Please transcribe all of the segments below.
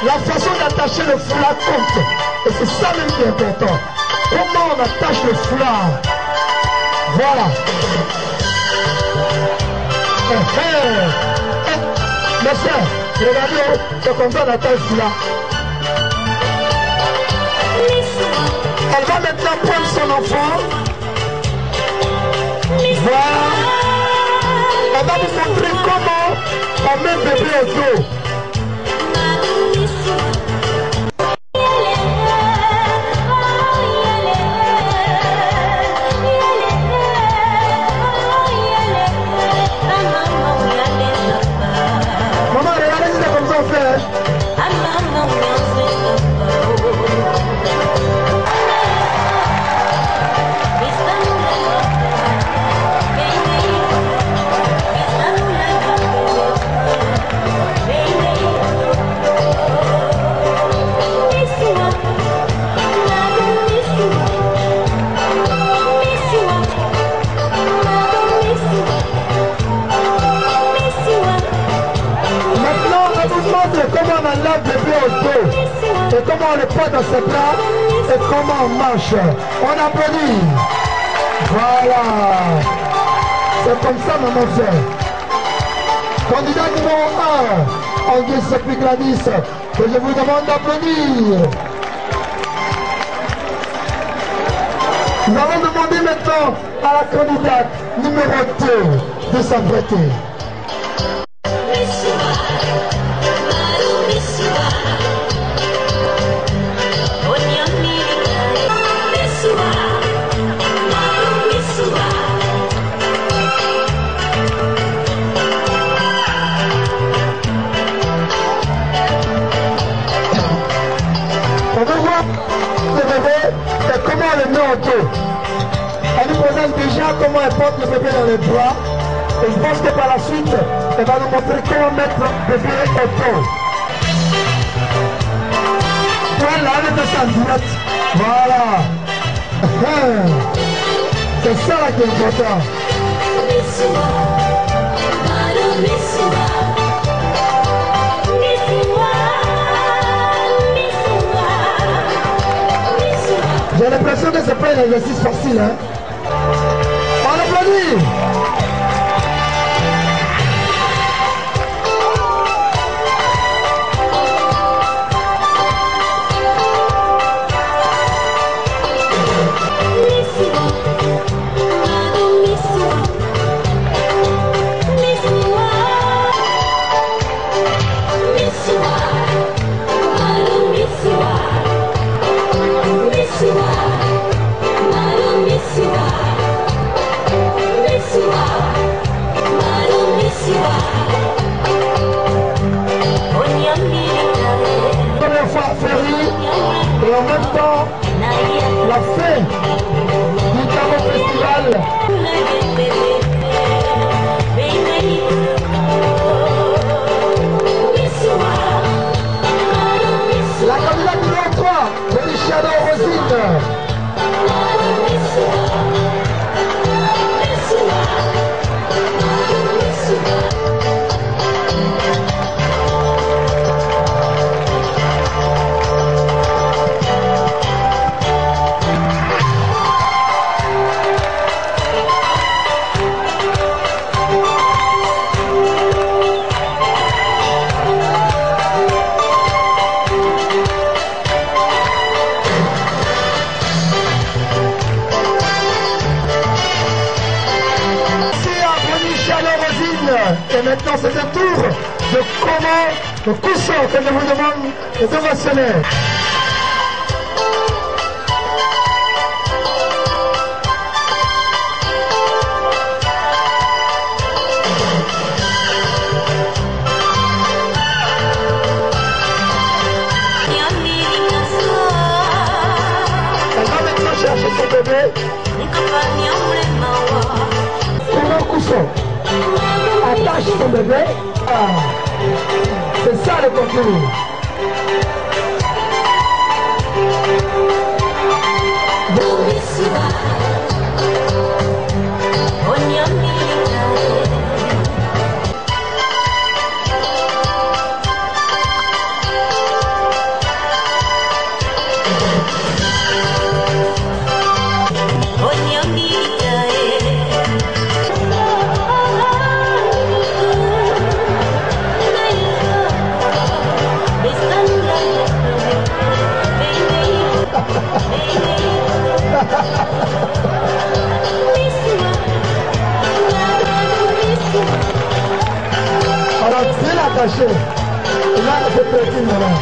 La façon d'attacher le foulard compte. Et c'est ça même qui est important. Comment on attache le foulard? Voilà. Mes frères, regardez, c'est comme ça on attache le foulard. Elle va maintenant prendre son enfant. Voilà. Elle va vous montrer comment on met bébé au dos. Maman, regardez, c'est comme ça on fait. Comment on enlève le bébé au dos et comment on le porte dans ses bras et comment on marche. On applaudit. Voilà. C'est comme ça, maman fait. Candidat numéro 1, Angus Gladys, que je vous demande d'applaudir. Nous allons demander maintenant à la candidate numéro 2 de s'apprêter. Comment on le met au dos. Elle nous présente déjà comment elle porte le bébé dans les bras. Et je pense que par la suite, elle va nous montrer comment mettre le bébé au dos. Voilà, elle est en direct. Voilà. C'est ça là qui est important. J'ai l'impression que c'est pas un exercice facile, hein. On applaudit. Première fois Ferry et en même temps la fin du Cabo Festival. La candidate numéro 3, Feliciano Rosine. Et maintenant c'est un tour de comment le coussin que je vous demande de ovationner. Elle va maintenant chercher son bébé. Comment le coussin attache son bébé. Ah. C'est ça le concours. Alors, bien attaché. Et là, je peux dire maintenant.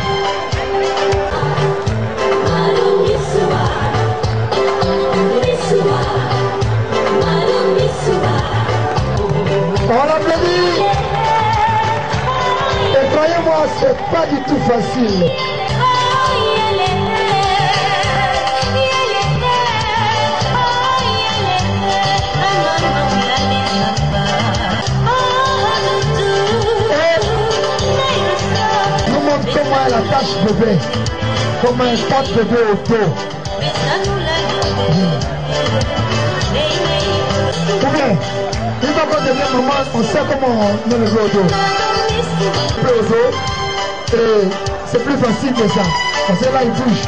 On l'applaudit. Et croyez-moi, c'est pas du tout facile. Nous montre comment elle attache bébé. Comment elle tape bébé au dos. Ou bien, une fois qu'on devient maman, on sait comment on met le dos au dos. Le dos, et c'est plus facile que ça. Parce que là, il bouge.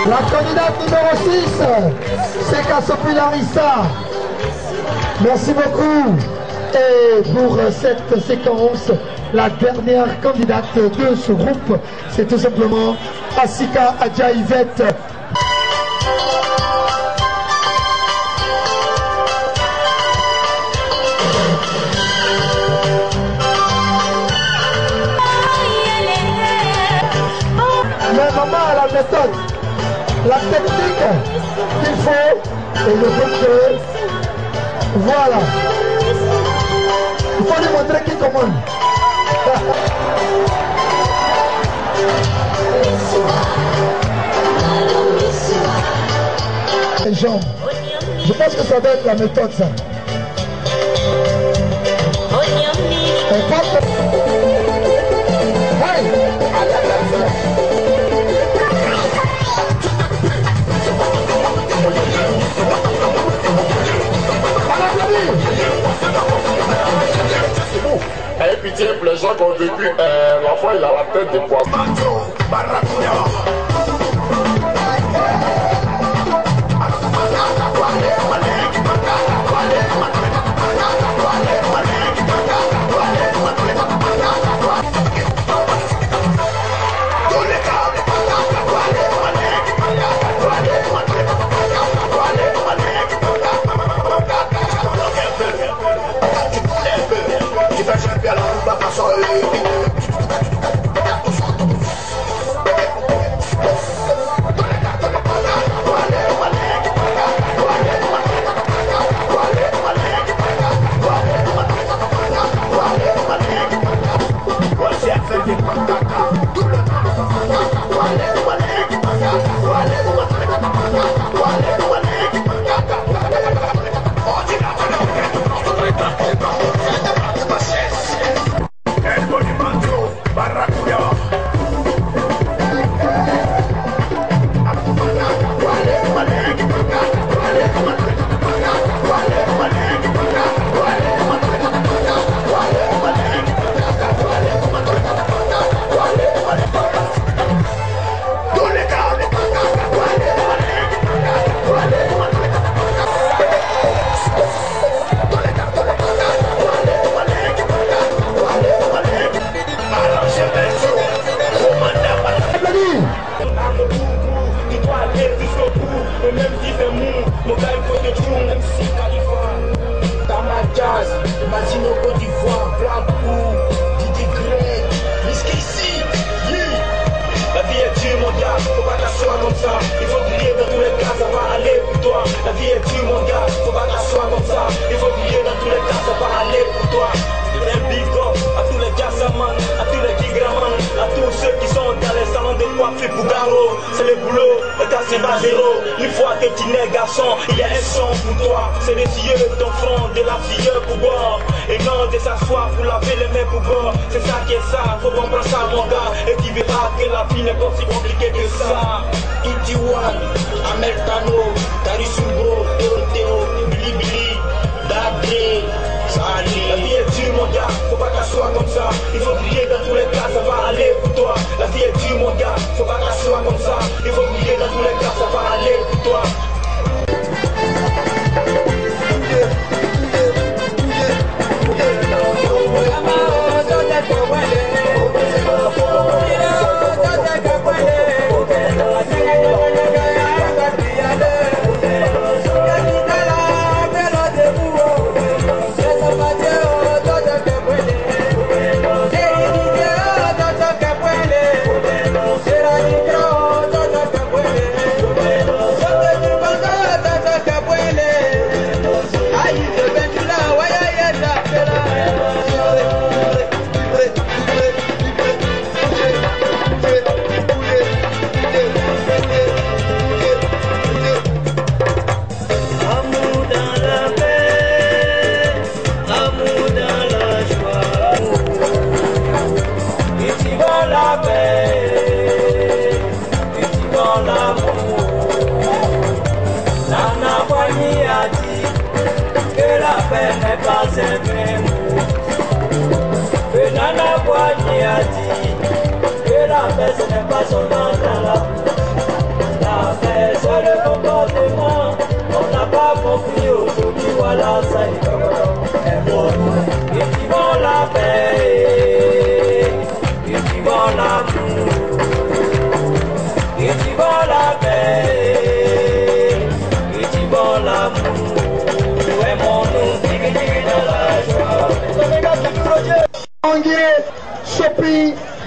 La candidate numéro 6, c'est Kassopi Larissa. Merci beaucoup. Et pour cette séquence, la dernière candidate de ce groupe, c'est tout simplement Asika Adjaïvette. Mais maman a la méthode, la technique qu'il faut, et je pense que voilà. Il faut lui montrer qui commande. Les jambes. Je pense que ça doit être la méthode, ça. On porte... Hey! Ayez pitié pour les gens qui ont vécu l'enfant, il a la tête de poisson. C'est le boulot, c'est pas zéro. Une fois que tu n'es garçon, il y a un son pour toi. C'est les yeux de ton front, de la fille pour boire. Et non de s'asseoir pour laver les mains pour boire. C'est ça qui est ça, faut comprendre ça mon gars. Et tu verras que la vie n'est pas si compliquée que ça. Itiwan, Ameltano, Tarisumbo, Théo, Billy Billy, Dadré. La vie est dure mon gars, faut pas qu'elle soit comme ça. Il faut briller dans tous les cas, ça va aller pour toi. La vie est dure mon gars, faut pas qu'elle soit comme ça. Il faut briller dans tous les cas, ça va aller pour toi.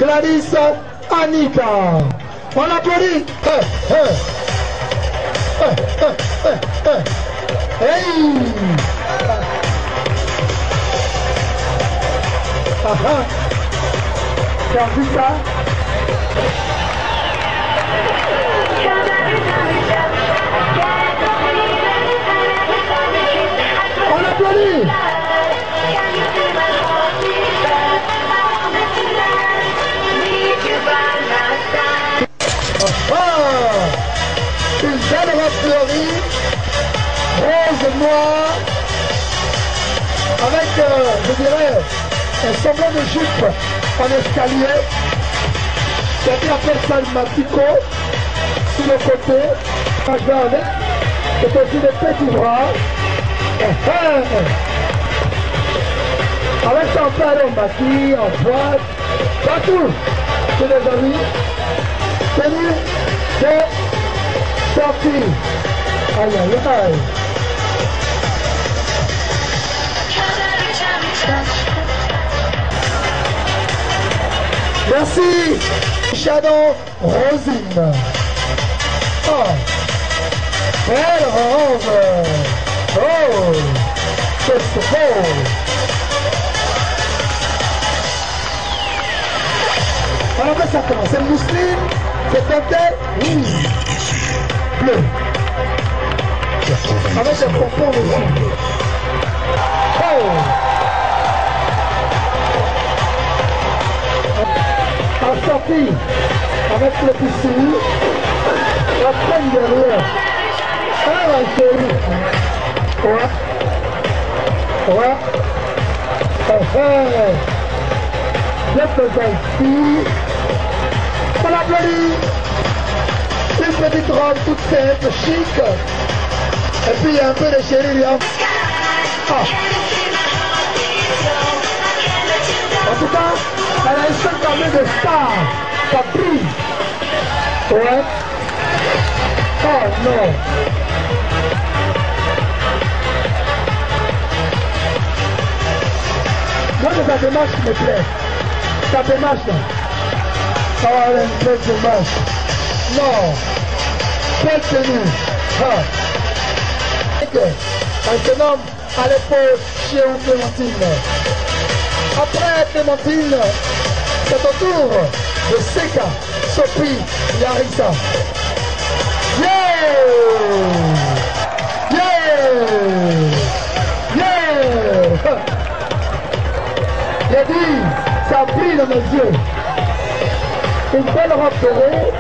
Gladys Annika. On applaudit. Hey. Tu as vu ça? On applaudit. Une belle robe fleurie, rose noire, avec, je dirais, un semblant de jupe en escalier. Quelqu'un appelle ça le matico, sur le côté, quand je vais avec, c'est aussi des petits bras. Avec ça, on peut aller en maquille, en boîte, partout, chez les amis. Tenue, c'est sorti. Aïe, aïe, aïe. Merci, Shadow Rosine. Oh, belle robe. Oh, c'est beau. On appelle ça comment? C'est mousseline, c'est teinté rouge, bleu. Avec des pompons aussi. Oh! Assorti avec le piscine, la peine derrière. Ah, la chérie. Ouais. Ouais. Ici. On l'applaudit. Une petite robe toute simple, chic. Et puis il y a un peu de chérie. Ah. En tout cas, elle a un seul carnet de star. Ça brille. Ouais. Oh non. Moi, c'est ta démarche qui me plaît. Ta démarche, là. Oh, elle a une belle démarche. Non. Quelle tenue. Ah. Un jeune homme à l'épaule chez Clémentine. Après Clémentine, c'est au tour de Seka, Sophie, Yarissa. Yeah! Yeah! Yeah! J'ai dit, ça brille dans mes yeux. Une belle robe dorée,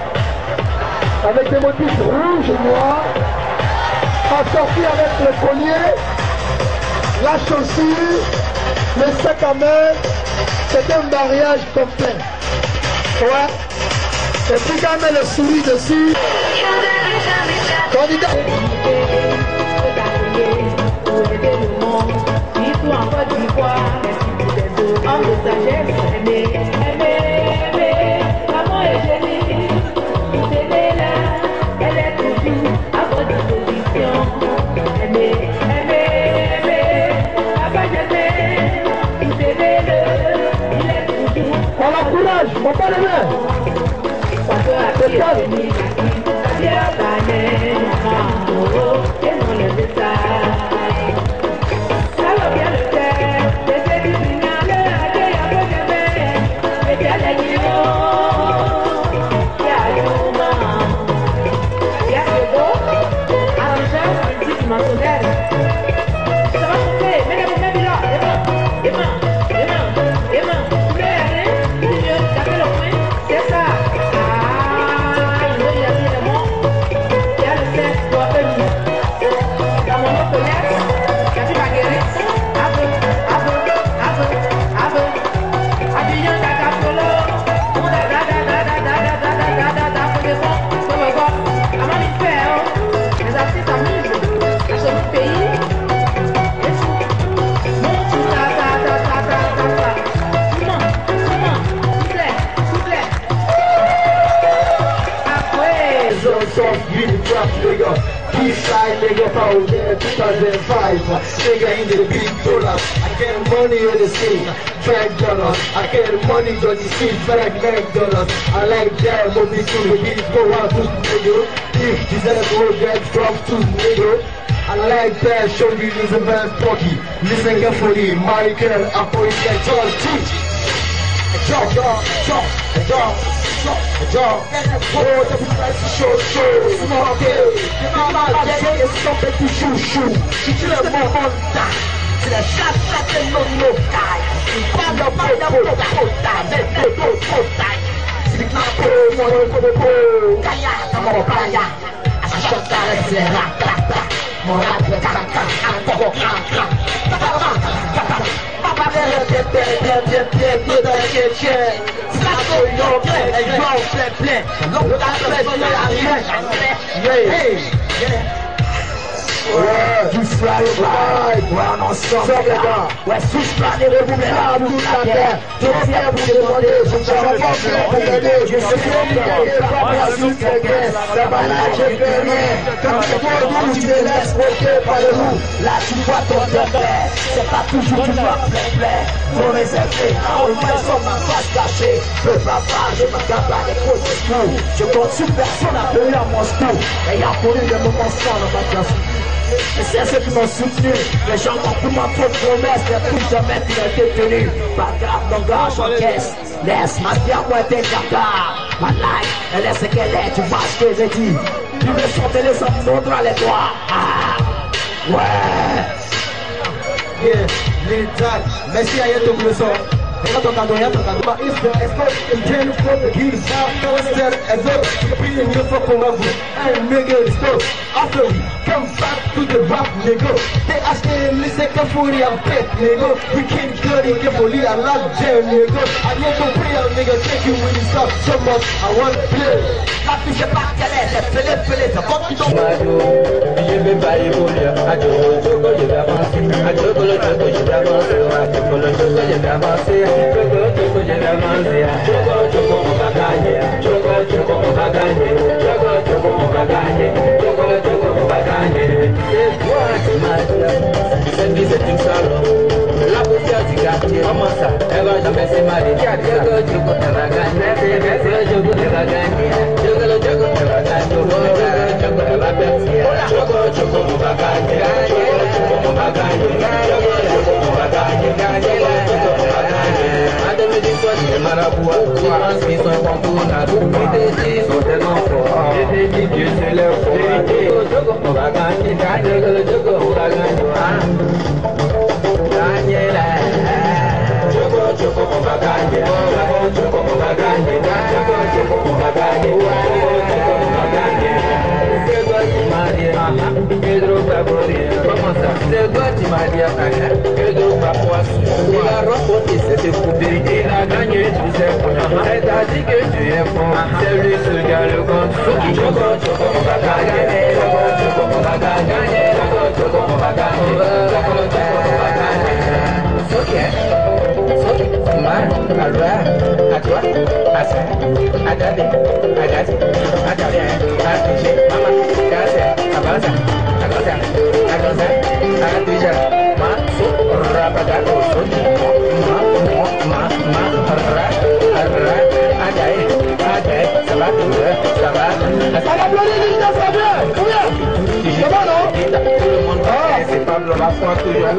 avec des motifs rouges et noirs, assortie avec le collier, la chaussure, le sac à main. C'est un mariage complet. Ouais. Et puis quand on met le souris dessus, candidat. On pas les mains. C'est calme. Pays about yeah, 2005. Nigga in the big dollars. I get money in the street, $5. I get money on the street, $5. I like that movie too. We need to go out to nigga. If you said go get from to nigga. I like that show you listen very talky. Listen carefully, Michael, I put it like George teach. Jump. Oh, the price show. Smoke it. The is something to shoot. Tu te le monta. Tu le chasse de non taille. Pas de potaille. C'est pas Kaya, comme Kaya. Achète ta reste, mon rap de caca, encore caca. Papa, bien, dans le chien. Ça, c'est yon plein, et yon plein. L'autre, la ouais, du fly ouais, on ensemble, les gars. Ouais, sous planer, vous mettez à bout de la terre. Je viens vous demander, je ne vais pas vous aider. Je sais que pas la suite, les gars. Ça va là, j'ai fait rien. Quand tu vois nous, tu te laisses bloquer par le loup. Là, tu vois ton père. C'est pas toujours du noir plein. Ton réservé, on met sur ma face cachée. Le papa, je m'attaque pas des gros discours. Je compte sur personne à payer à mon scoop. Et y'a connu des moments sans dans ma classe. Et c'est ceux qui m'ont soutenu. Les gens m'ont pris ma faute promesse. Mais plus jamais qui n'a été tenu. Pas grave, mon gars, j'encaisse. Laisse ma vie à moi t'es capable. Ma life, elle est ce qu'elle est. Tu vois ce que j'ai dit. Tu veux chanter les hommes, montre les doigts. Ah, ouais. Yeah, les tags. Merci à Yato pour le son. Ela tocando, mas isso é só ingênuo, português, instead as though you're being here for forever. And nigga, stop. After we come back to the rap, nigga, they asking, listen, come for the pet, nigga. We can't cut it, give only a lot of jam, nigga. I need to pay a nigga, thank you when you stop so much. I want to play. La fiche pas qu'elle est, fais-le, c'est pas qui tombe. Je vais pas évoluer, à Jogo, je vais avancer, à Jogo, je vais avancer, à Jogo, je vais avancer. Jogo, je vais avancer. Jogo, on va gagner. Jogo, on va gagner. Jogo, on va gagner. Jogo, on va gagner. C'est toi qui m'as dit. Cette vie, c'est une salope. La poussière du quartier, comment ça? Elle va jamais se marier. Jogo, elle va gagner. Jogo, elle va gagner. Jogo, elle va gagner. Jogo, elle va percer. Jogo, on va gagner. Jogo, on va gagner. Jogo, on va gagner. À 2018, c'est marabout, je pense qu'ils sont incontournables. Les défis sont tellement forts. Les défis, Dieu se lève fort. On va gagner, Jogo, on va gagner. Gagner là. Jogo, on va gagner. Jogo, on va gagner. Jogo, on va gagner. Jogo, on va gagner. C'est toi qui m'as dit, Pedro Favori. Comment ça? C'est toi qui m'as dit, Pedro Favori. Il a remporté cette coupe. Il a gagné, tu sais. Elle t'a dit que tu es fort. C'est lui ce gars le compte. Jogo, on va gagner. Jogo, on va gagner. Jogo, on va gagner. Jogo, on va gagner. À toi, à ça, à Daddy, à Daddy, à Daddy, à Touché, Maman, à Baza, à Gaza, à Gaza, à Déjà, Ma, Rabadago, ça va, ça va, tout le monde c'est Pablo la foi toujours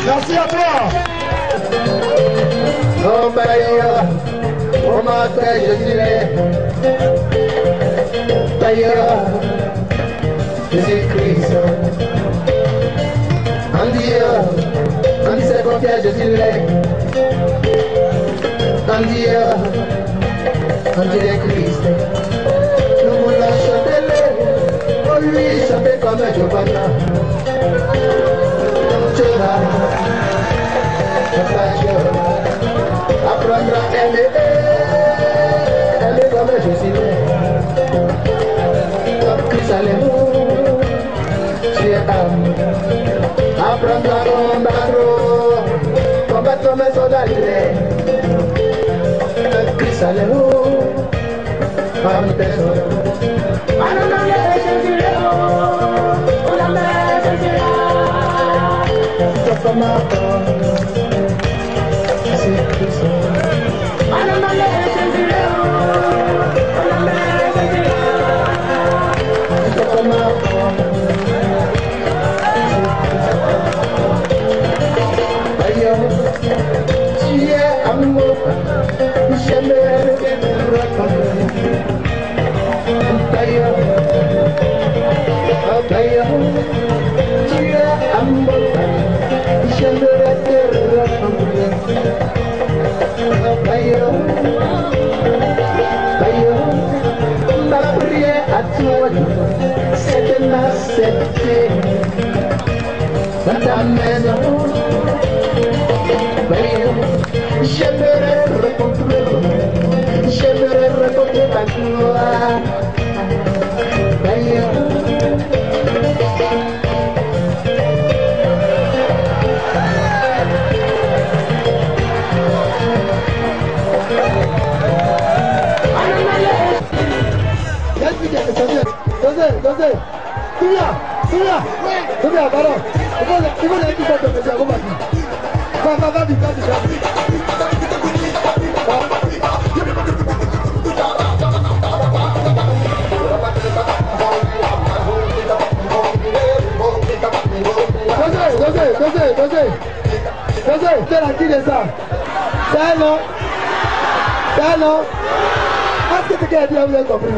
Merci à toi. Oh Maria, oh ma terre, je dirais. D'ailleurs, Jésus-Christ. En disait confiance, je dirais. En disait Christ. Nous voulons chanter, oh lui, chanter comme Giovanna. Apprendre à aimer, aimer comme je suis né. Comme Christ à l'amour, tu es âme. Apprendre à combattre comme un soldat libre. Comme Christ à l'amour, parmi tes soeurs. Ma prière à toi, c'est de m'accepter dans ta maison. J'aimerais rencontrer ta gloire. Souviens, pardon. Il faut les dire ça de monsieur, comment dire? Va vite. C'est la qui de ça? C'est un nom. Est-ce que quelqu'un a dit, vous avez compris?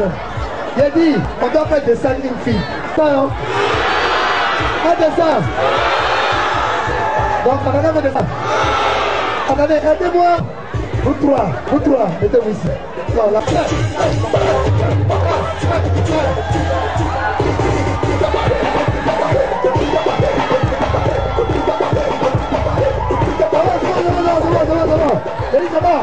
J'ai dit, on doit faire descendre une fille. Ça, non? Un descend. Donc, on a fait descendre. Attendez, aidez-moi. Vous trois, mettez-vous ici. Non, la place. Ça va.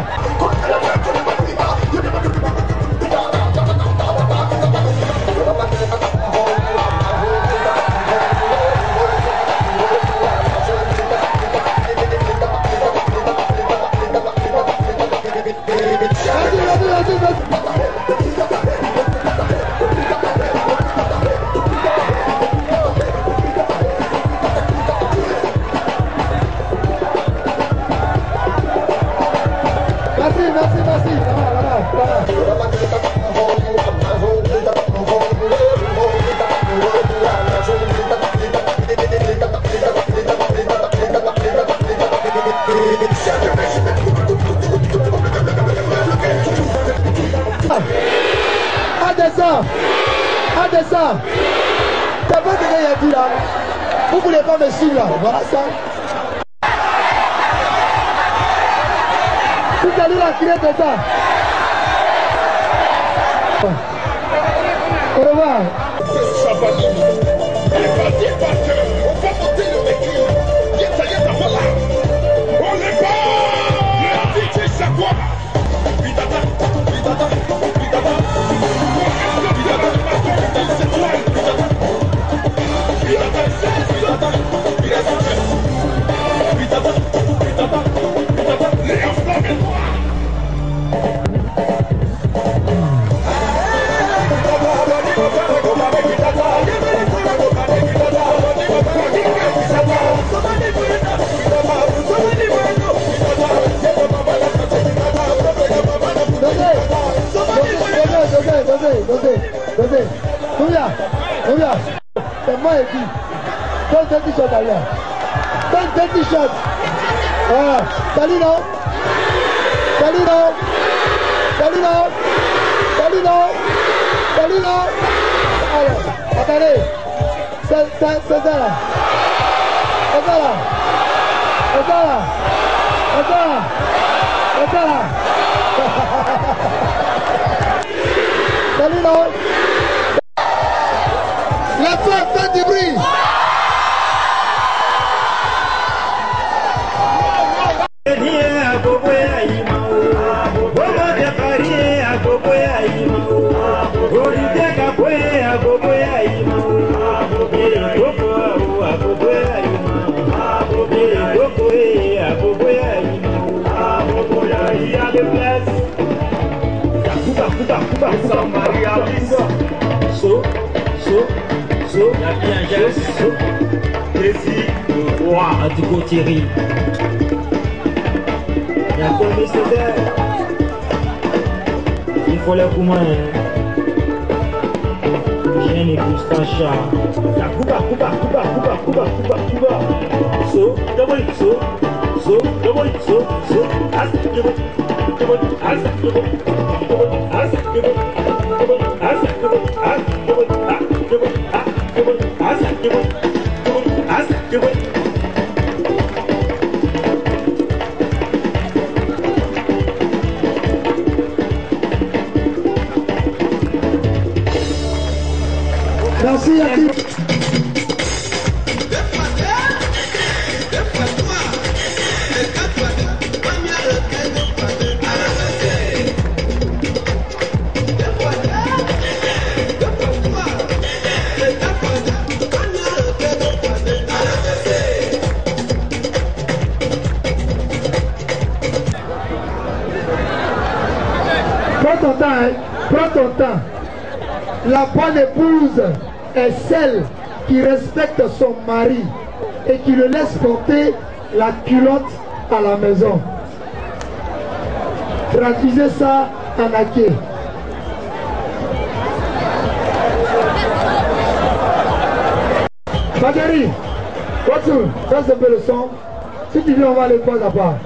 Merci. Adessa, t'as pas ce qu'il a dit là? Vous voulez pas me suivre là? Voilà ça. Vous allez la crier de ça. Au revoir. t-shirt à là. Donne 2 t-shirts. Ah, salut non? Salut non? Salut non? Salut non? Salut non? Alors, attendez. C'est ça là. C'est ça là. C'est ça là. C'est ça là. C'est ça là. C'est ça là. Salut non? La femme fait du bruit. Antico Thierry. Il y a comme il faut les communs. Jeanne et Goustacha. Kuba. So, double so, double so, as double, as double, as double, as double, as double. Merci à qui. Prends ton temps, hein? Prends ton temps. La bonne épouse est celle qui respecte son mari et qui le laisse porter la culotte à la maison. Traduisez ça en aké. Valérie, continue, ça c'est un peu le son. Si tu veux, on va les poser à part.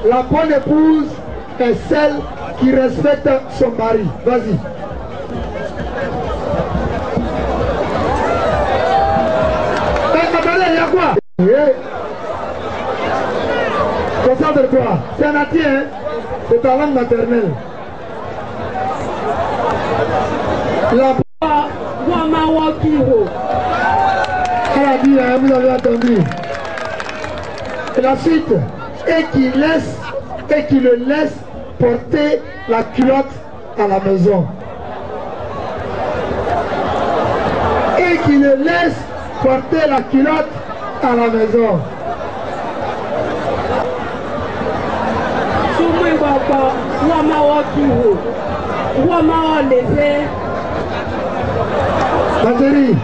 La bonne épouse est celle qui respecte son mari. Vas-y. Attendez, il y a quoi? Concentre-toi. C'est un athée, hein? C'est ta langue maternelle. La elle a dit, hein, vous avez entendu. Et la suite, et qui le laisse porter la culotte à la maison. Et qui le laisse porter la culotte à la maison. Valérie.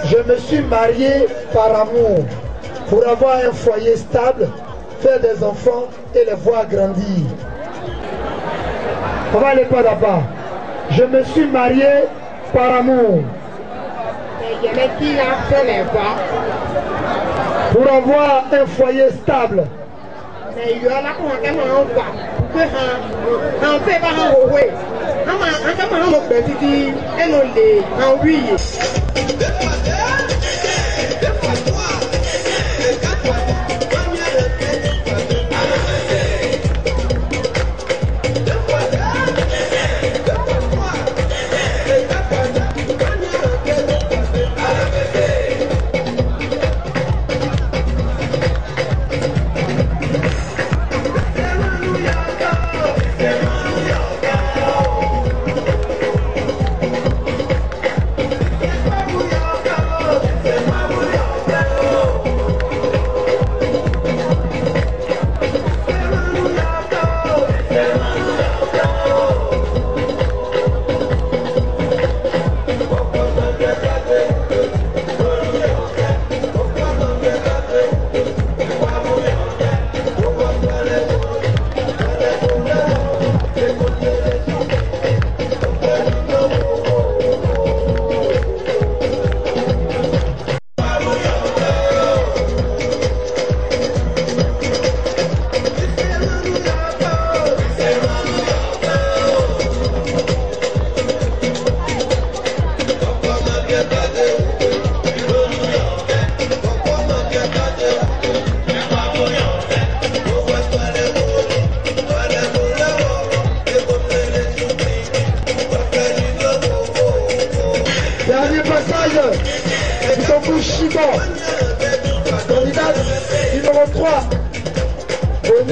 Je me suis marié par amour pour avoir un foyer stable, faire des enfants et les voir grandir. On va aller pas là-bas. Je me suis marié par amour pour avoir un foyer stable.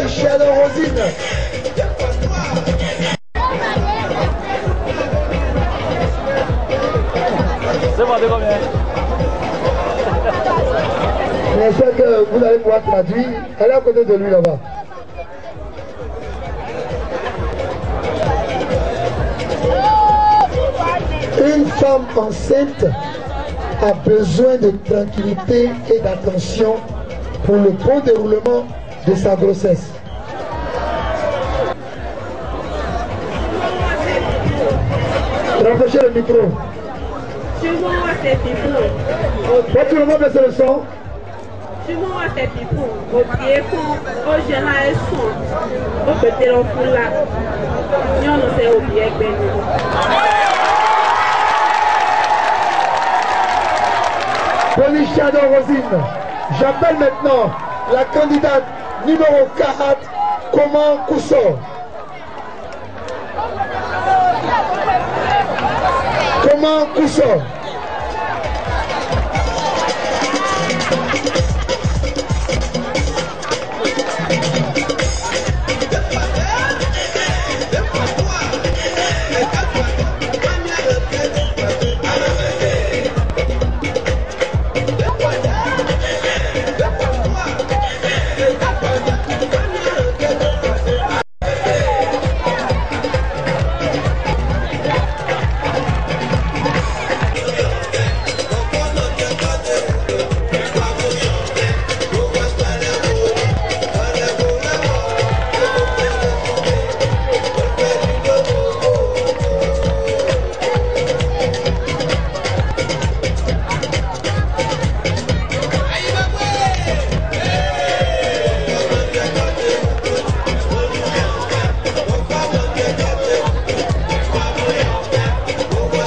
Policia de Rosine. C'est bon, c'est combien? J'espère que vous allez pouvoir traduire. Elle est à côté de lui là-bas. Une femme enceinte a besoin de tranquillité et d'attention pour le bon déroulement de sa grossesse. Rapprochez le micro. Tout le monde baisse le son. Policia de Rosine. J'appelle maintenant la candidate numéro 4, Comment Cousso. Comment Cousso.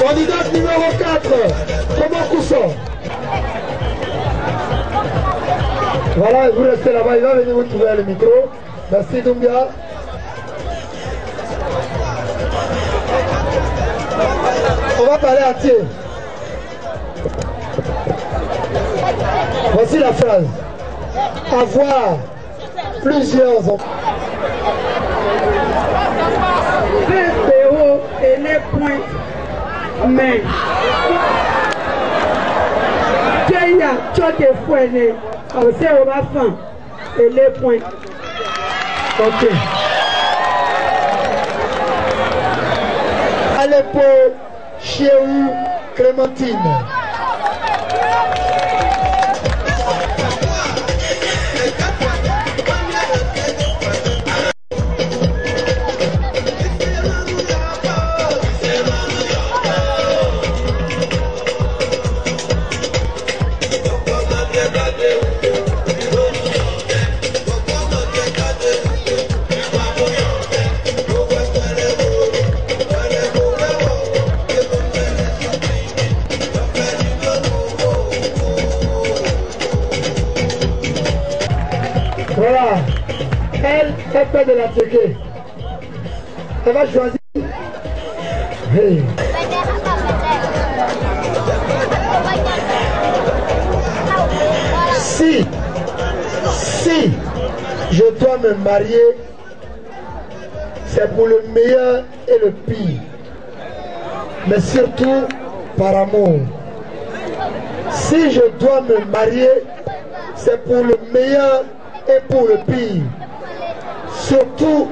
Candidate numéro 4, Comment Cousso. Voilà, vous restez là-bas, il va venir vous trouver le micro. Merci Doumbia. On va parler à Thier. Voici la phrase. Avoir plusieurs enfants. Et les points. Mais il y a tout des fois, on sait on va faire et les points. Ok. Aleppo, Chéou, Clémentine. Voilà, elle fait de la tchéquée. Elle va choisir. Hey. Si je dois me marier, c'est pour le meilleur et le pire. Mais surtout par amour. Si je dois me marier, c'est pour le meilleur et pour le pire, surtout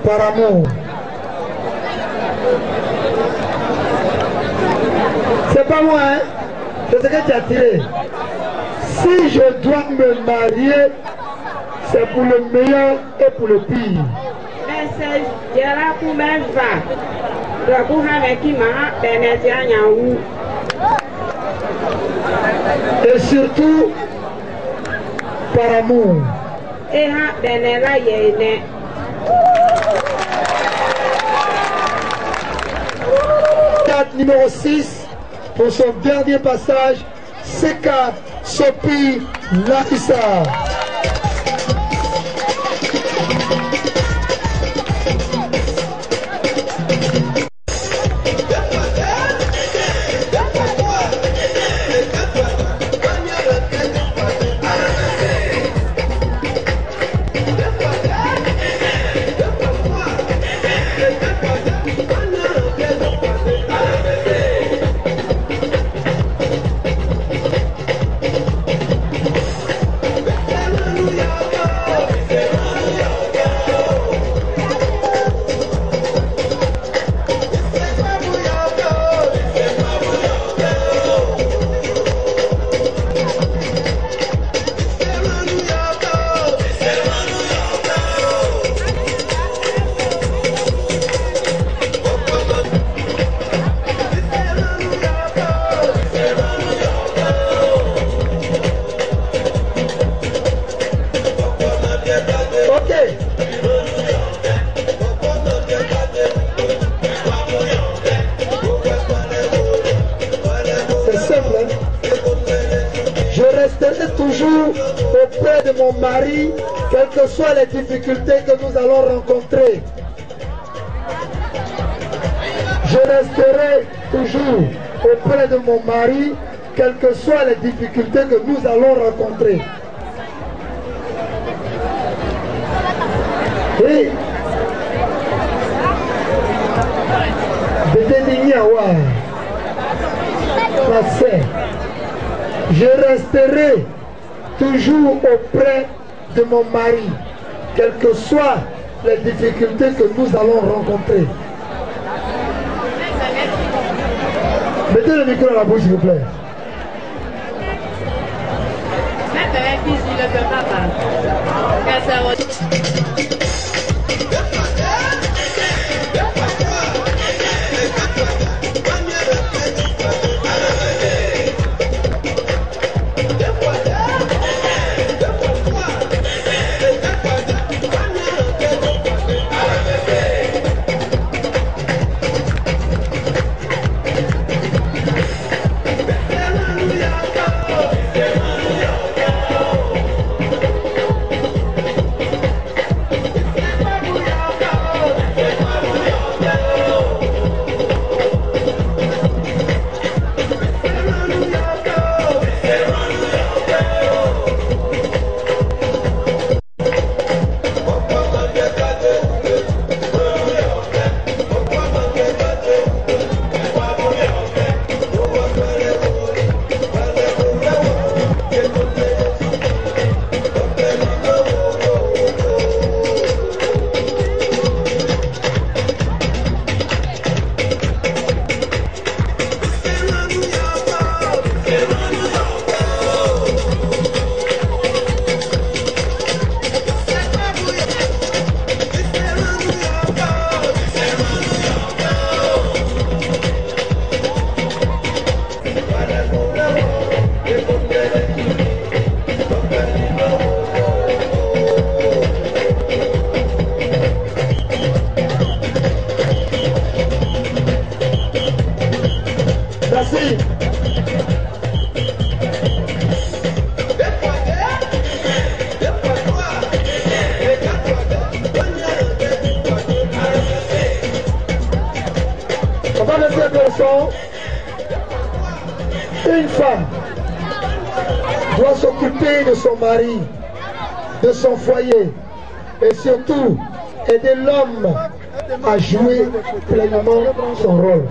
par amour. C'est pas moi, hein? C'est ce que tu as tiré. Si je dois me marier, c'est pour le meilleur et pour le pire. Et surtout par amour. Candidate numéro 6 pour son dernier passage, Seka Sopi Lakissa. mari, quelles que soient les difficultés que nous allons rencontrer. Je resterai toujours auprès de mon mari, quelles que soient les difficultés que nous allons rencontrer. Et je resterai toujours auprès de mon mari, quelles que soient les difficultés que nous allons rencontrer. Mettez le micro à la bouche, s'il vous plaît. Une femme doit s'occuper de son mari, de son foyer et surtout aider l'homme à jouer pleinement son rôle.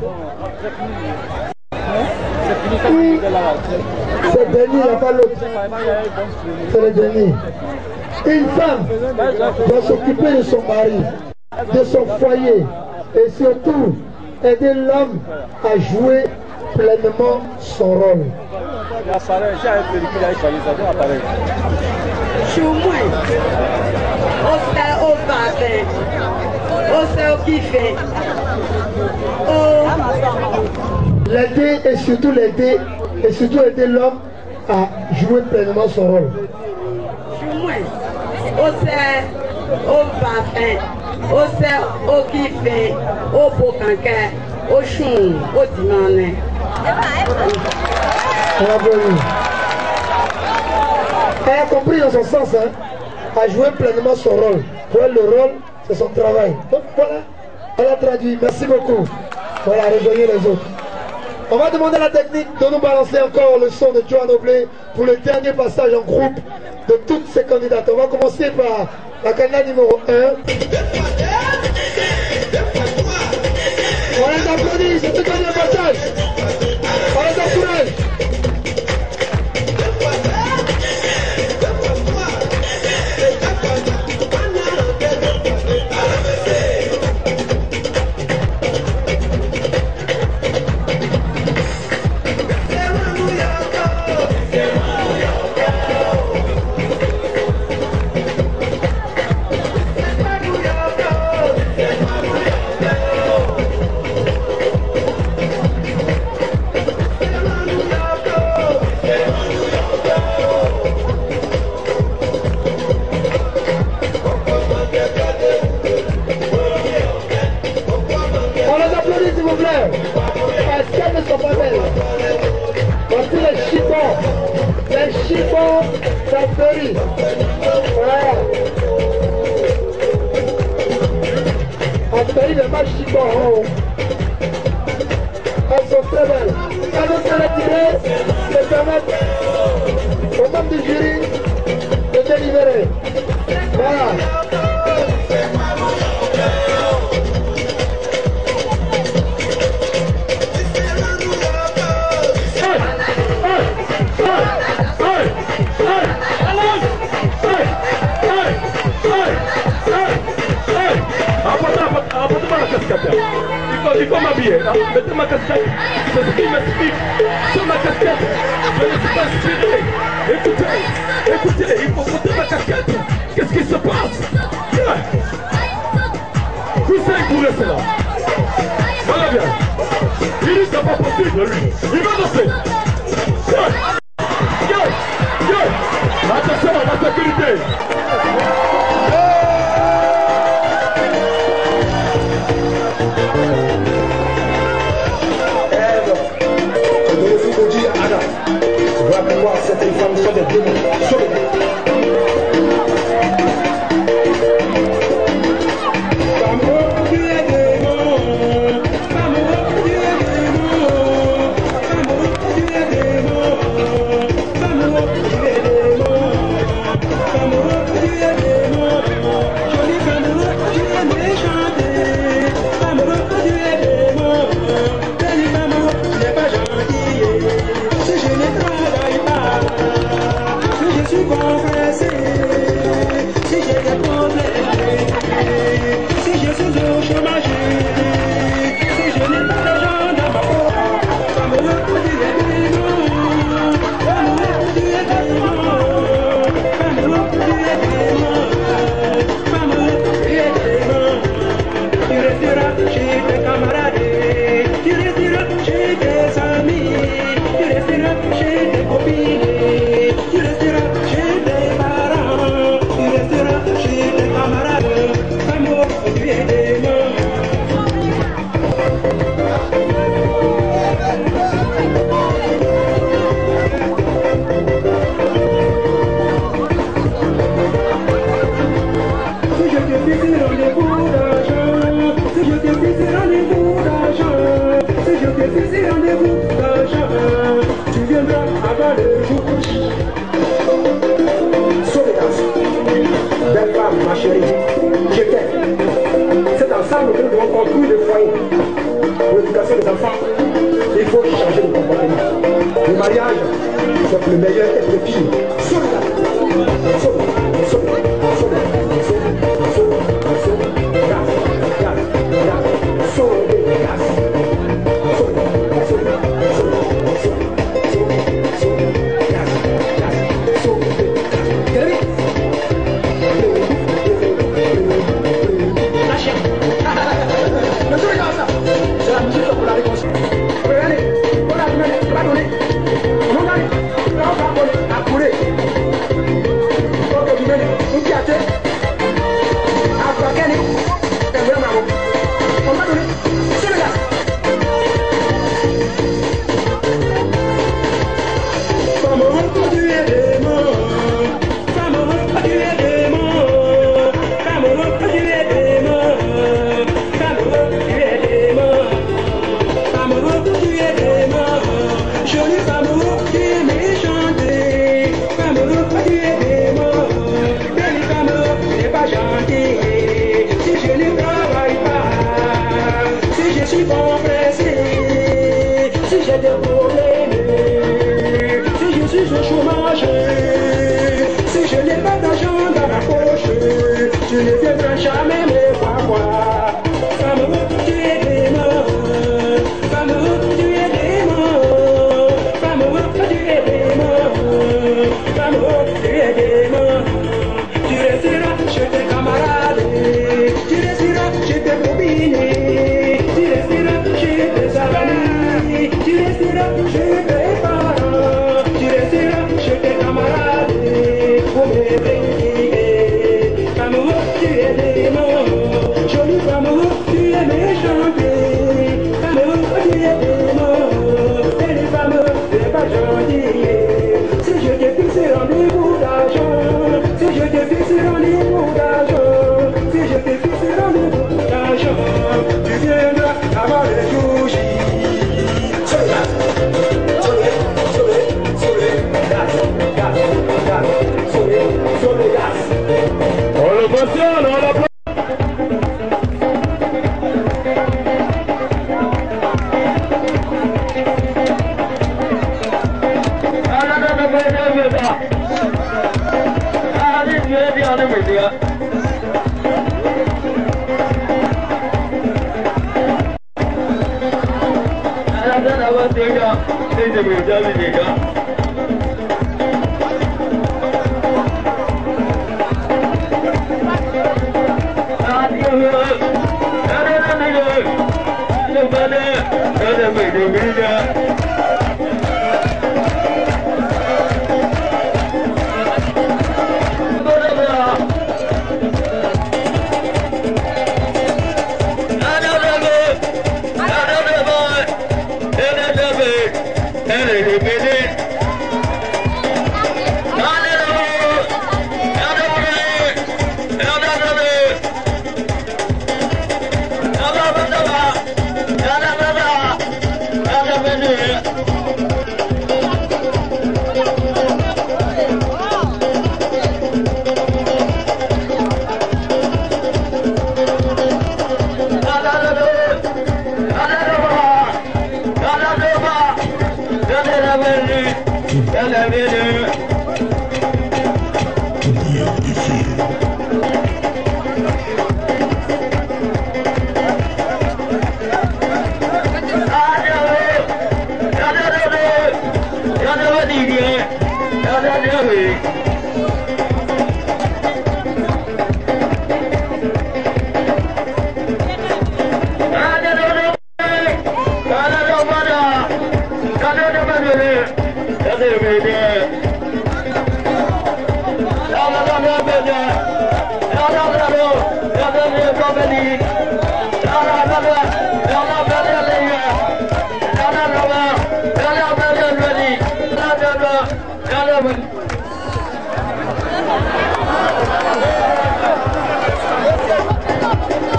C'est Denis, il n'y a pas l'autre. C'est le Denis. Une femme doit s'occuper de son mari, de son foyer et surtout aider l'homme à jouer pleinement son rôle. L'aider et surtout aider l'homme à jouer pleinement son rôle. Elle a compris dans son sens, hein, à jouer pleinement son rôle. Pour elle, le rôle, c'est son travail. Donc voilà, elle a traduit. Merci beaucoup. Voilà, rejoignez les autres. On va demander à la technique de nous balancer encore le son de Joan Oblé pour le dernier passage en groupe de toutes ces candidates. On va commencer par la candidate numéro 1. On les applaudit, c'est le dernier passage. On les encourage. Salut les matchs qui vont. Elles sont très belles. Elles vont se retirer et permettre aux membres du jury de délibérer. Voilà. Apportez-moi la casquette. Il faut m'habiller. Mettez ma casquette. C'est ce qui m'explique. Sur ma casquette, je ne suis pas inspiré. Écoutez, il faut porter ma casquette. Qu'est-ce qui se passe? Vous savez que vous restez là. Voilà bien. Il n'est pas possible, lui. Il va danser. Attention à la sécurité. Voir cette femme soit des démons. Il faut changer de comportement. Le mariage, c'est pour le meilleur et pour le pire. Si je te fixe rendez-vous d'argent,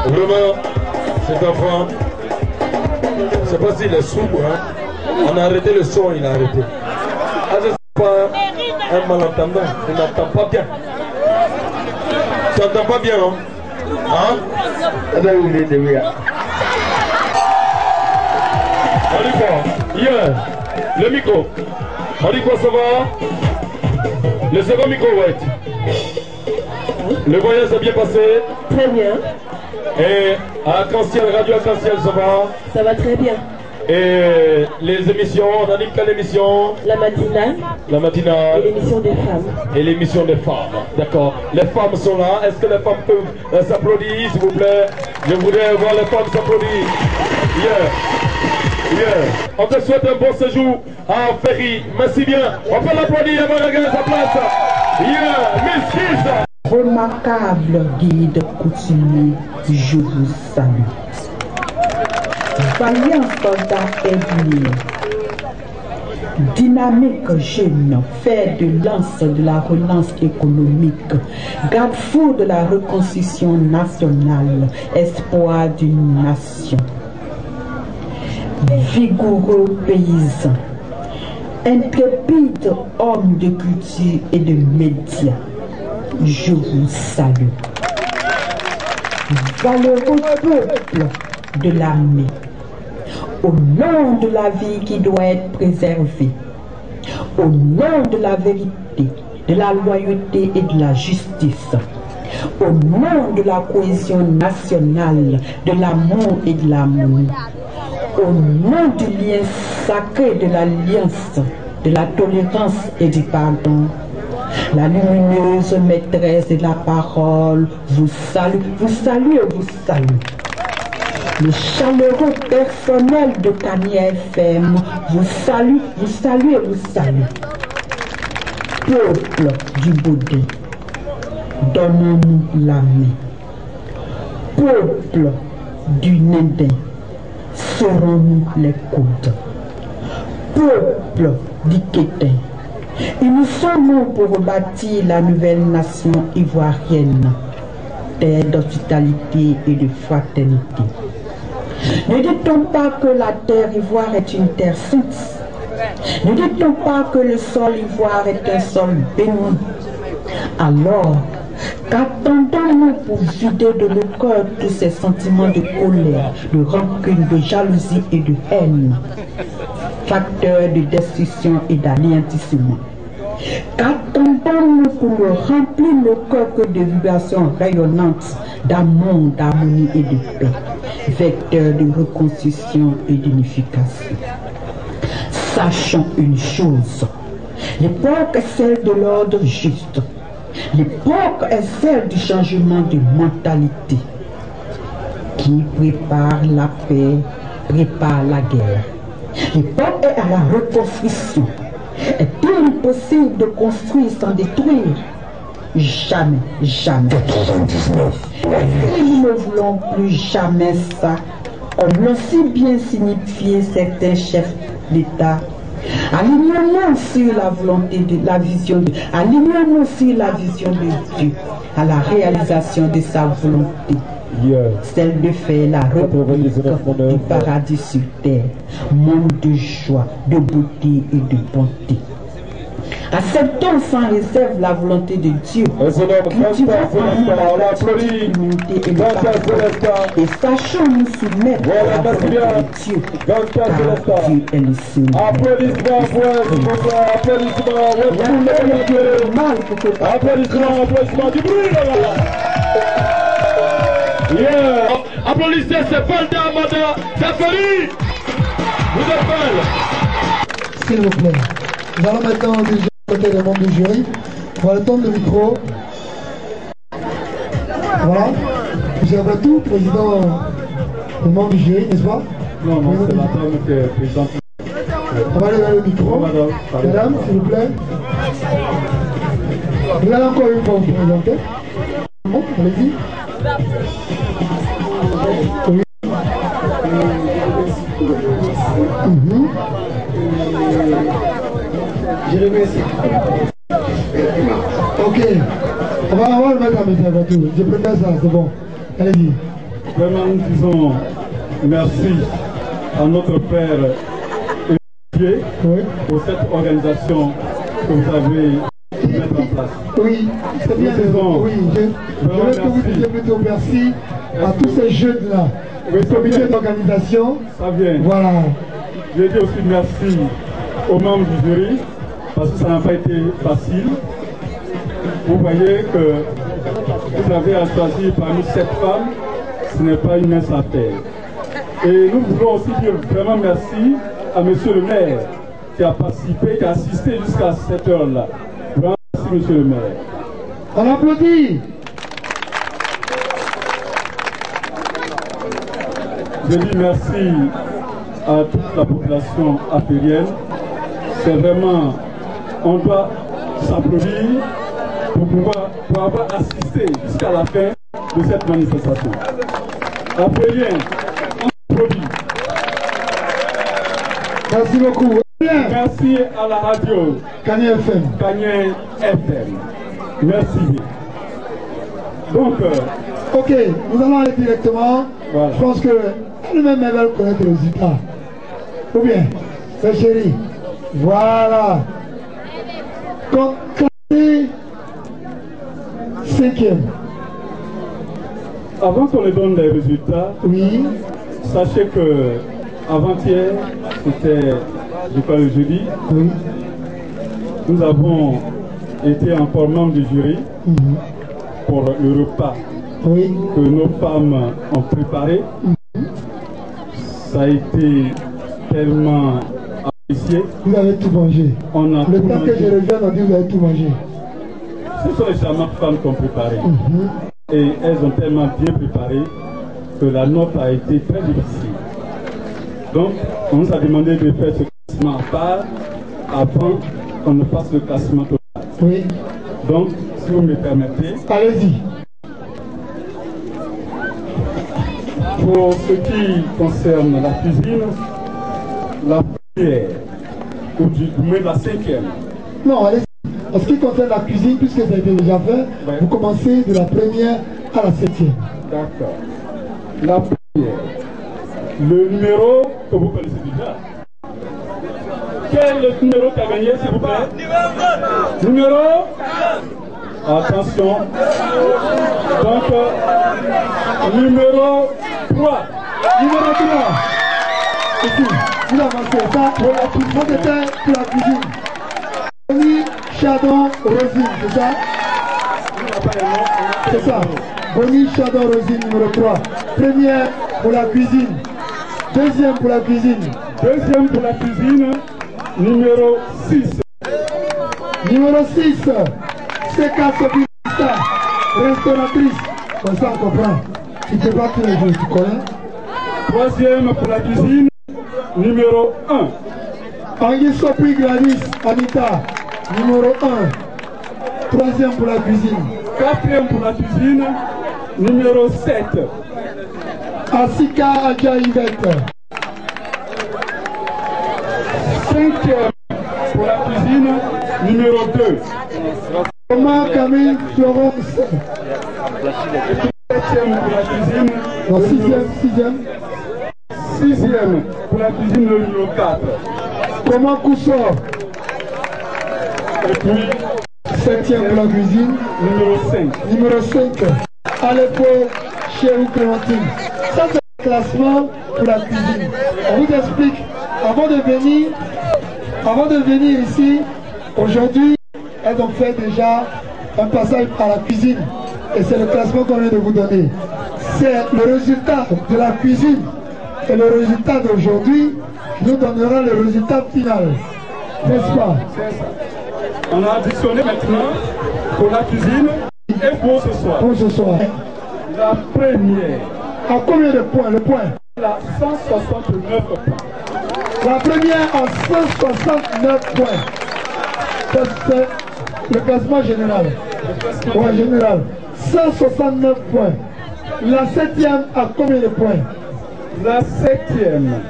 Vraiment, cet enfant, je ne sais pas s'il est sourd, hein. On a arrêté le son, il a arrêté. Ah, je ne sais pas un malentendant, il n'entend pas bien. Tu n'entends pas bien, non? Hein? On dit quoi? Yeah. Le micro. On dit quoi, ça va? Le second micro, ouais. Le voyage s'est bien passé? Très bien. Et à Arc-en-Ciel, Radio Arc-en-Ciel, ça va? Ça va très bien. Et les émissions, on anime quelle émission? La matinale. La matinale. Et l'émission des femmes. Et l'émission des femmes, d'accord. Les femmes sont là. Est-ce que les femmes peuvent s'applaudir, s'il vous plaît? Je voudrais voir les femmes s'applaudir. Yeah. Yeah. On te souhaite un bon séjour à Ferry. Merci bien. On peut l'applaudir avant de gagner sa place. Yeah. Miss Kiss. Remarquable guide coutumier, je vous salue. Vaillant soldat aiguillé, dynamique jeune, fer de lance de la relance économique, garde-fou de la reconstruction nationale, espoir d'une nation. Vigoureux paysan, intrépide homme de culture et de médias, je vous salue. Valeureux peuple de l'armée, au nom de la vie qui doit être préservée, au nom de la vérité, de la loyauté et de la justice, au nom de la cohésion nationale, de l'amour et de l'amour, au nom du lien sacré de l'alliance, de la tolérance et du pardon, la lumineuse maîtresse de la parole vous salue, vous salue et vous salue. Le chaleureux personnel de Kania FM vous salue, vous salue et vous salue. Peuple du Baudin, donnons-nous la main. Peuple du Nédin, serrons-nous les coudes. Peuple du Kétin, unissons-nous pour bâtir la nouvelle nation ivoirienne, terre d'hospitalité et de fraternité. Ne dit-on pas que la terre ivoire est une terre sainte? Ne dit-on pas que le sol ivoire est un sol béni? Alors, qu'attendons-nous pour vider de nos cœurs tous ces sentiments de colère, de rancune, de jalousie et de haine, facteurs de destruction et d'anéantissement? Qu'attendons-nous pour nous remplir nos cœurs que de vibrations rayonnantes d'amour, d'harmonie et de paix, vecteurs de reconstruction et d'unification? Sachons une chose, l'époque est celle de l'ordre juste. L'époque est celle du changement de mentalité. Qui prépare la paix, prépare la guerre. L'époque est à la reconstruction. Est-il possible de construire sans détruire? Jamais, jamais. 99. Et nous ne voulons plus jamais ça, comme l'ont si bien signifié certains chefs d'État. Alignons-nous sur la volonté de la vision de alignons-nous sur la vision de Dieu à la réalisation de sa volonté. Celle de faire la république du paradis sur terre, monde de joie, de beauté et de bonté. Acceptons sans réserve la volonté de Dieu. Cultivons la l'unité et le pardon. Et sachons nous soumettre à la volonté de Dieu. Car Dieu est le seul. Applaudissements du bruit là. Applaudissez, c'est Valda Amada, Zafari. Vous êtes belle. S'il vous plaît. Nous allons maintenant déjà côté des membres du jury. On va attendre le micro. Voilà. Monsieur Abatou, président des membres du jury, n'est-ce pas? Non, c'est la dame qui est présidente. On va aller vers le micro. Madame, s'il vous plaît. Vous allez encore une fois vous présenter. Bon, allez-y. Oui. Je remercie. Ok. On va le mettre à mes avatous. Je prépare ça, c'est bon. Allez-y. Vraiment, nous disons merci à notre Père Dieu pour cette organisation que vous avez mis en place. Oui, c'est bien. Oui, je veux que vous disiez plutôt merci à tous ces jeunes-là. Le comité d'organisation. Ça vient. Voilà. Je dis aussi merci aux membres du jury parce que ça n'a pas été facile. Vous voyez que vous avez à choisir parmi 7 femmes, ce n'est pas une mince affaire. Et nous voulons aussi dire vraiment merci à monsieur le maire qui a participé, qui a assisté jusqu'à cette heure-là. Vraiment merci monsieur le maire. On applaudit. Je dis merci à toute la population affairienne. C'est vraiment, on doit s'applaudir pour avoir assisté jusqu'à la fin de cette manifestation. Affairiens, on applaudit. Merci beaucoup. Merci à la radio Kanye FM. Kanye FM. Merci. Donc, ok, nous allons aller directement. Voilà. Je pense que elle-même elle va connaître les résultats. Ou bien, c'est chéri. Voilà. Classé 5e. Avant qu'on ne donne les résultats, oui. Sachez que avant-hier, c'était, je crois, le jeudi. Oui. Nous avons été encore membres du jury pour le repas que nos femmes ont préparé. Ça a été tellement apprécié. Vous avez tout mangé. On a le tout temps mangé. que je reviens, on dit vous avez tout mangé. Ce sont les charmantes femmes qui ont préparé. Et elles ont tellement bien préparé que la note a été très difficile. Donc, on nous a demandé de faire ce classement à part avant qu'on ne fasse le classement total. Oui. Donc, si vous me permettez. Allez-y. Pour ce qui concerne la cuisine, la première, ou du moins la 5e. Non, allez-y. En ce qui concerne la cuisine, puisque ça a été déjà fait, vous commencez de la première à la 7e. D'accord. La première. Le numéro que vous connaissez déjà. Quel est le numéro qui a gagné, s'il vous plaît? Numéro? Attention. Donc, numéro 3. Numéro 3. Ici, vous avancez ça pour la cuisine. Pour la cuisine. Bonnie Chardon Rosine, c'est ça? C'est ça. Bonnie Chardon Rosine, numéro 3. Première pour la cuisine. Deuxième pour la cuisine. Deuxième pour la cuisine. Numéro 6. Numéro 6, c'est Kassobista, restauratrice. Comme ça, on comprend. Tu ne peux pas tous les jours, tu connais. Troisième pour la cuisine, numéro 1. Anguille Sopri Gladys, Anita, numéro 1. Troisième pour la cuisine. Quatrième pour la cuisine, numéro 7. Asika Adja Yvette. Cinquième pour la cuisine, numéro 2. Thomas Camille Florence. Septième pour la cuisine, Non, sixième. sixième pour la cuisine, le numéro 4. Comment Koussor. Et puis, Septième pour la cuisine. numéro 5. Numéro 5. Aleppo, Chérou Clémentine. Ça, c'est le classement pour la cuisine. On vous explique, avant de venir ici, aujourd'hui, elles ont fait déjà un passage à la cuisine. Et c'est le classement qu'on vient de vous donner. C'est le résultat de la cuisine. Et le résultat d'aujourd'hui nous donnera le résultat final. N'est-ce pas? On a additionné maintenant pour la cuisine et pour ce soir. Pour ce soir. La première. À combien de points? Le point? La 169 points. La première à 169 points. C'est le classement général. Ouais, général. 169 points. La septième à combien de points? La septième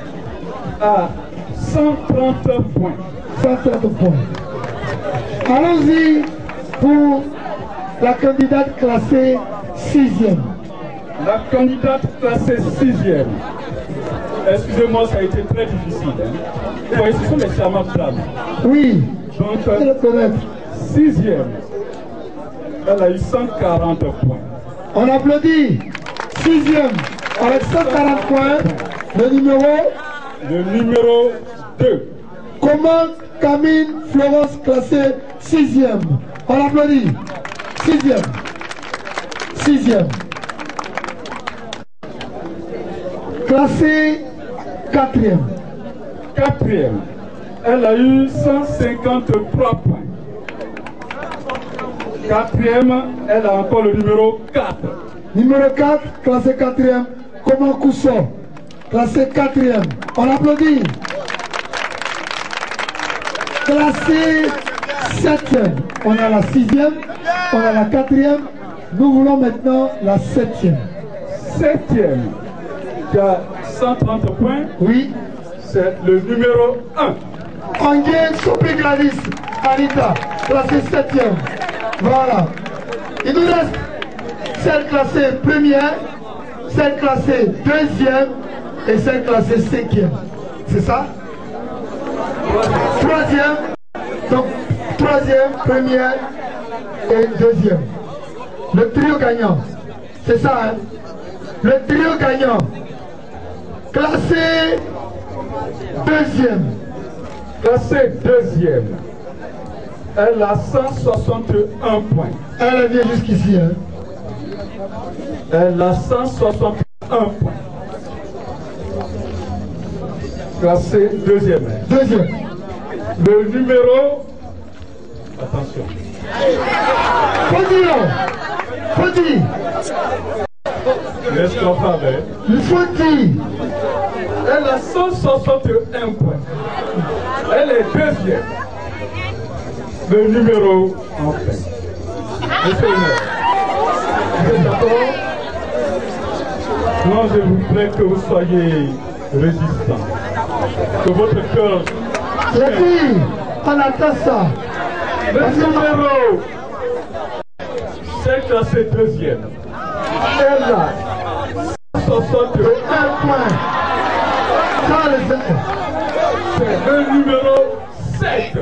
à 130 points. 130 points. Allons-y pour la candidate classée 6e. La candidate classée 6e. Excusez-moi, ça a été très difficile. Vous voyez, ce sont les charmantes dames. Oui, donc, je le connaître. 6e. Elle a eu 140 points. On applaudit. 6e avec 140 points. Le numéro 2. Comment Camille Florence classée 6e? On applaudit. 6e. 6e. Classée 4e. 4e. Elle a eu 153 points. 4e, elle a encore le numéro 4. Numéro 4, classé 4e. Comment Kousson? Classé 4e. On applaudit. Classé 7e. On a la 6e. On a la 4e. Nous voulons maintenant la 7e. 7e. Qui a 130 points. Oui. C'est le numéro 1. Anguille Sopri Gladys, Anita, classé 7e. Voilà. Il nous reste celle classée première, celle classée 2e et celle classée 5e. C'est ça? 3e. Donc 3e, première et 2e. Le trio gagnant. C'est ça, hein? Le trio gagnant. Classé 2e. Classée 2e. Elle a 161 points. Elle vient jusqu'ici. Hein? Elle a 161 points. Classée 2e. 2e. Le numéro... Attention. Faut dire. Laisse-moi parler. Il faut dire. Elle a 161 points. Elle est 2e. Le numéro en fait. Monsieur le maire, vous êtes d'accord? Non, je voudrais que vous soyez résistants. Que votre cœur... J'ai dit, on attend ça. Le numéro, c'est classé 2e. Elle a 161 points. Ça, c'est le numéro 7.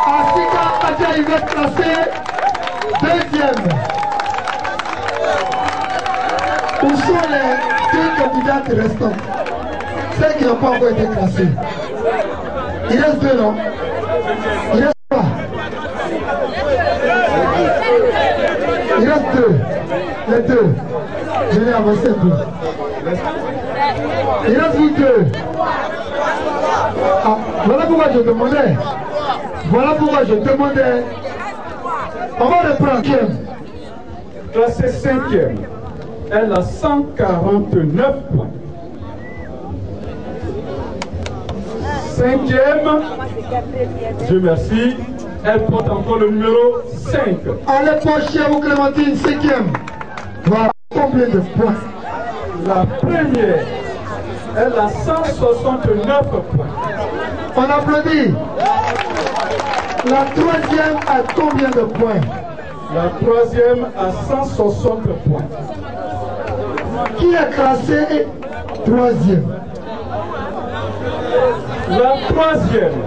Asika Adja Yvette classé 2e. Où sont les 2 candidates restantes? Celles qui n'ont pas encore été classées. Il reste 2, non? Il reste pas. Il reste 2. Les 2. Je vais avancer un peu. Il reste vous 2. Ah, voilà pourquoi je demandais. Voilà pourquoi je demandais. On va reprendre. Classée 5e, elle a 149 points. 5e, Dieu merci, elle porte encore le numéro 5. Allez, pocher ou Clémentine, 5e. Voilà, combien de points? La première, elle a 169 points. On applaudit. La troisième a combien de points? La troisième a 160 points. Qui est classé troisième? La troisième.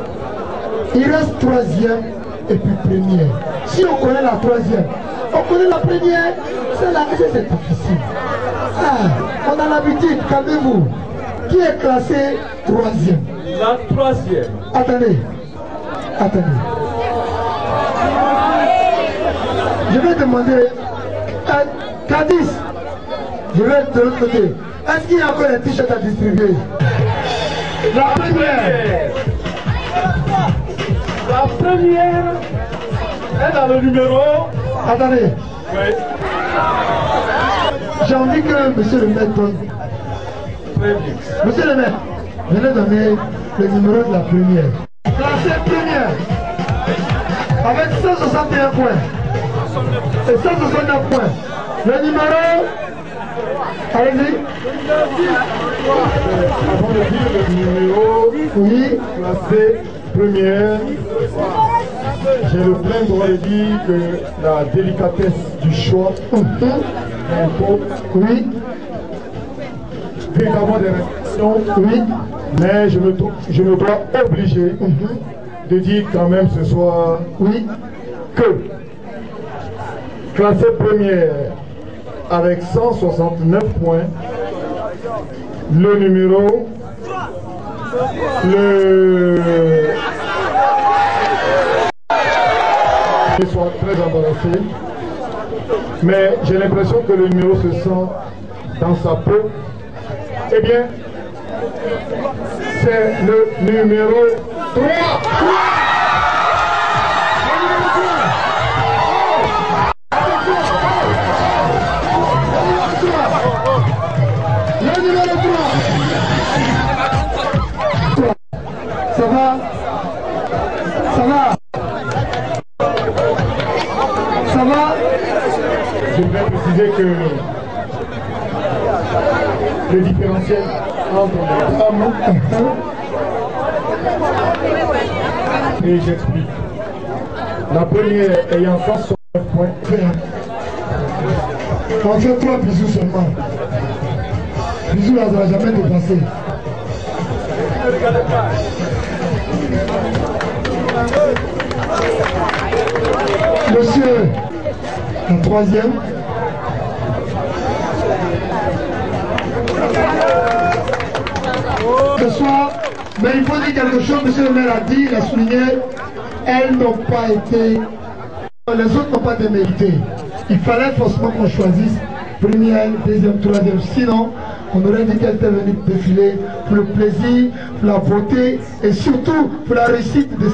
Il reste troisième et puis première. Si on connaît la troisième, on connaît la première, c'est difficile. Ah, on a l'habitude, calmez-vous. Qui est classé troisième? La troisième. Attendez. Je vais demander à Cadiz. Je vais de l'autre côté. Est-ce qu'il y a encore un t-shirt à distribuer? La première. La première, elle a le numéro. Attendez. Oui. J'ai envie que monsieur le maître donne. Très bien. Monsieur le maître, venez donner le numéro de la première. Classée première. Avec 161 points. Et 169 points. Le numéro. Allez-y. Avant de dire le numéro, oui, classé première, j'ai le plein droit de dire que la délicatesse du choix impose, oui, véritablement des restrictions, oui, mais je me dois obligé de dire quand même ce soir, oui, que classé première avec 169 points, le numéro, je suis très embarrassé, mais j'ai l'impression que le numéro se sent dans sa peau. Eh bien, c'est le numéro 3. Le numéro 3. Ça va? Ça va? Ça va? Je voudrais préciser que le différentiel entre les hommes, et j'explique. La première ayant 169 points. On fait 3 bisous seulement. Bisous là, ça va jamais dépasser. Monsieur, la troisième. Ce soir, mais il faut dire quelque chose, monsieur le maire a dit, il a souligné, elles n'ont pas été, les autres n'ont pas démérité. Il fallait forcément qu'on choisisse première, deuxième, troisième, sinon on aurait dit qu'elle était venue défiler pour le plaisir, pour la beauté et surtout pour la réussite de